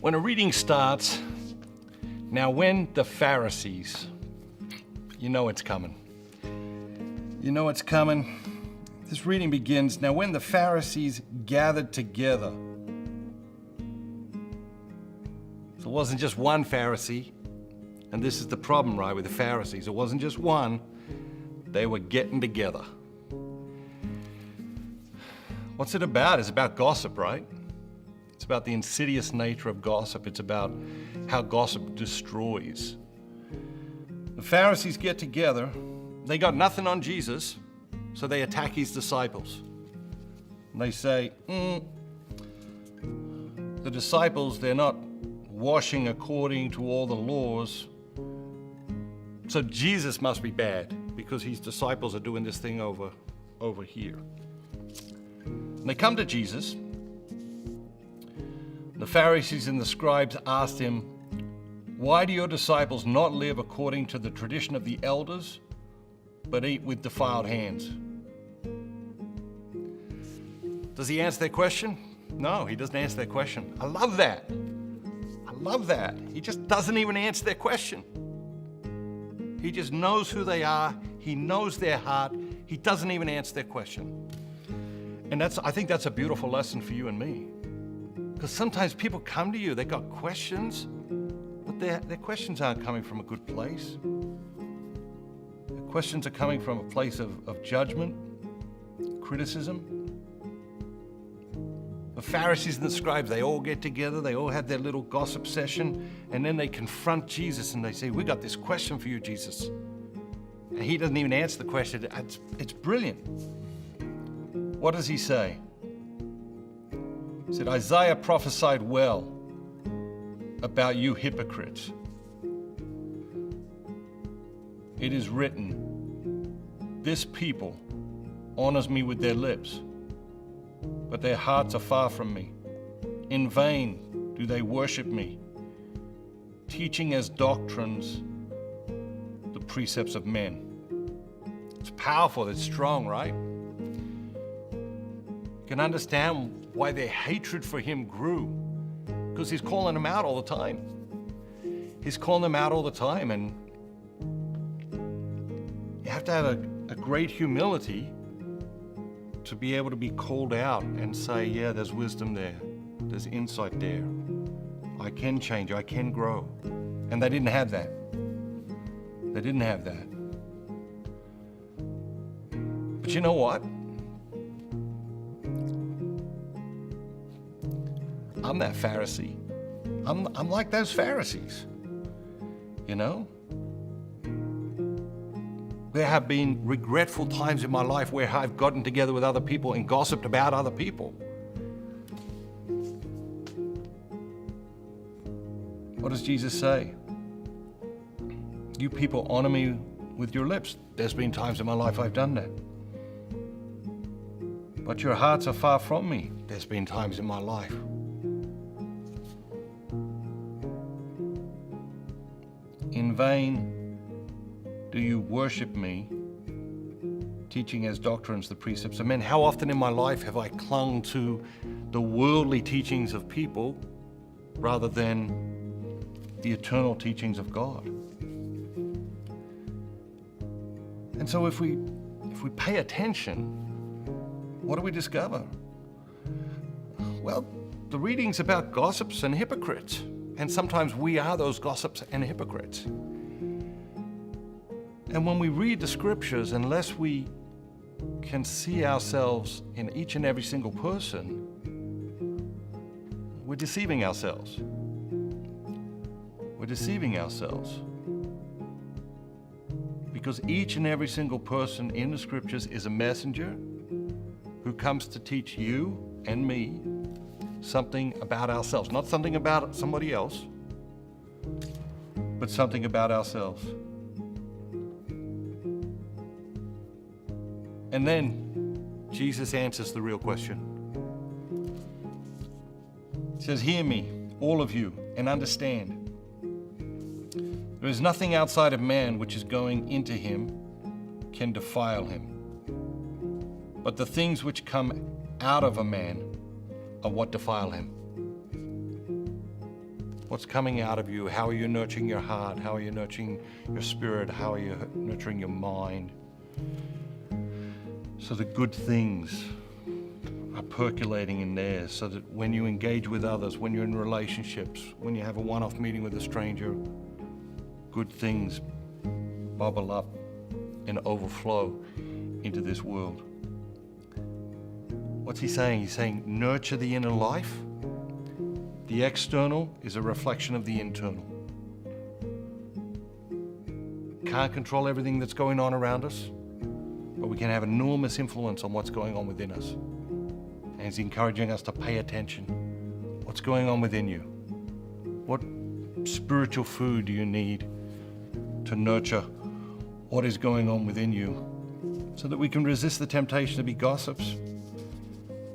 When a reading starts, now when the Pharisees, you know it's coming. You know it's coming. This reading begins, now when the Pharisees gathered together. So it wasn't just one Pharisee, and this is the problem, right, with the Pharisees. It wasn't just one, they were getting together. What's it about? It's about gossip, right? It's about the insidious nature of gossip. It's about how gossip destroys. The Pharisees get together. They got nothing on Jesus, so they attack his disciples. And they say, the disciples, they're not washing according to all the laws, so Jesus must be bad because his disciples are doing this thing over here. And they come to Jesus. The Pharisees and the scribes asked him, why do your disciples not live according to the tradition of the elders, but eat with defiled hands? Does he answer their question? No, he doesn't answer their question. I love that. I love that. He just doesn't even answer their question. He just knows who they are. He knows their heart. He doesn't even answer their question. And I think that's a beautiful lesson for you and me. Because sometimes people come to you, they got questions, but their questions aren't coming from a good place. Their questions are coming from a place of judgment, criticism. The Pharisees and the scribes, they all get together, they all have their little gossip session, and then they confront Jesus and they say, we got this question for you, Jesus. And he doesn't even answer the question. It's brilliant. What does he say? He said, Isaiah prophesied well about you hypocrites. It is written, this people honors me with their lips, but their hearts are far from me. In vain do they worship me, teaching as doctrines the precepts of men. It's powerful, it's strong, right? You can understand why their hatred for him grew, because he's calling them out all the time. He's calling them out all the time, and you have to have a great humility to be able to be called out and say, yeah, there's wisdom there, there's insight there. I can change, I can grow. And they didn't have that. They didn't have that. But you know what? I'm that Pharisee. I'm like those Pharisees, you know? There have been regretful times in my life where I've gotten together with other people and gossiped about other people. What does Jesus say? You people honor me with your lips. There's been times in my life I've done that. But your hearts are far from me. There's been times in my life. In vain do you worship me, teaching as doctrines the precepts of men. How often in my life have I clung to the worldly teachings of people rather than the eternal teachings of God? And so if we pay attention, what do we discover? Well, the reading's about gossips and hypocrites. And sometimes we are those gossips and hypocrites. And when we read the scriptures, unless we can see ourselves in each and every single person, we're deceiving ourselves. We're deceiving ourselves. Because each and every single person in the scriptures is a messenger who comes to teach you and me something about ourselves. Not something about somebody else, but something about ourselves. And then Jesus answers the real question. He says, hear me, all of you, and understand. There is nothing outside of man which is going into him can defile him. But the things which come out of a man are what defile him. What's coming out of you? How are you nurturing your heart? How are you nurturing your spirit? How are you nurturing your mind? So the good things are percolating in there, so that when you engage with others, when you're in relationships, when you have a one-off meeting with a stranger, good things bubble up and overflow into this world. What's he saying? He's saying nurture the inner life. The external is a reflection of the internal. Can't control everything that's going on around us, but we can have enormous influence on what's going on within us. And he's encouraging us to pay attention. What's going on within you? What spiritual food do you need to nurture what is going on within you, so that we can resist the temptation to be gossips,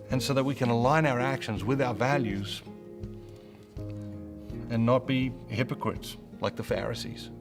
and so that we can align our actions with our values and not be hypocrites like the Pharisees.